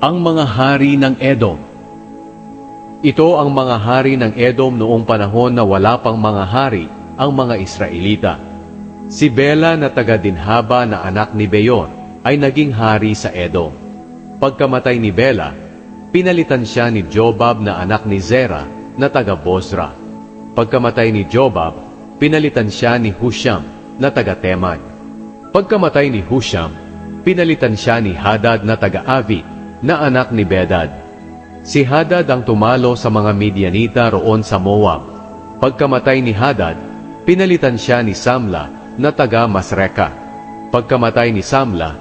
Ang mga hari ng Edom. Ito ang mga hari ng Edom noong panahon na wala pang mga hari ang mga Israelita. Si Bela na taga-Dinhaba na anak ni Beor ay naging hari sa Edom. Pagkamatay ni Bela, pinalitan siya ni Jobab na anak ni Zera na taga-Bozra. Pagkamatay ni Jobab, pinalitan siya ni Husham na taga-Teman. Pagkamatay ni Husham, pinalitan siya ni Hadad na taga-Avid na anak ni Bedad. Si Hadad ang tumalo sa mga Midianita roon sa Moab. Pagkamatay ni Hadad, pinalitan siya ni Samla na taga-Masreka. Pagkamatay ni Samla,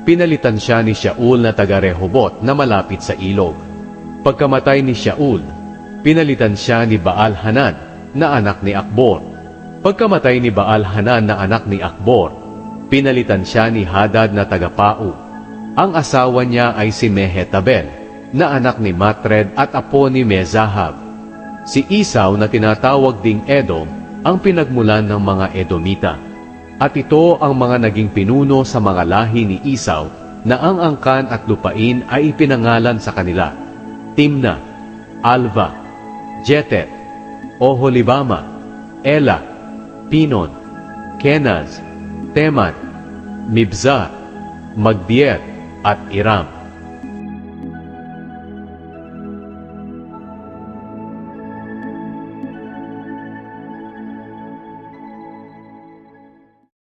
pinalitan siya ni Shaul na taga-Rehobot na malapit sa ilog. Pagkamatay ni Shaul, pinalitan siya ni Baal-Hanan na anak ni Akbor. Pagkamatay ni Baal-Hanan na anak ni Akbor, pinalitan siya ni Hadad na taga-Pau. Ang asawa niya ay si Mehetabel, na anak ni Matred at apo ni Mezahab. Si Esau na tinatawag ding Edom, ang pinagmulan ng mga Edomita. At ito ang mga naging pinuno sa mga lahi ni Esau, na ang angkan at lupain ay ipinangalan sa kanila: Timna, Alva, Jetet, Oholibama, Ela, Pinon, Kenaz, Teman, Mibzar, Magdiel, at Iram.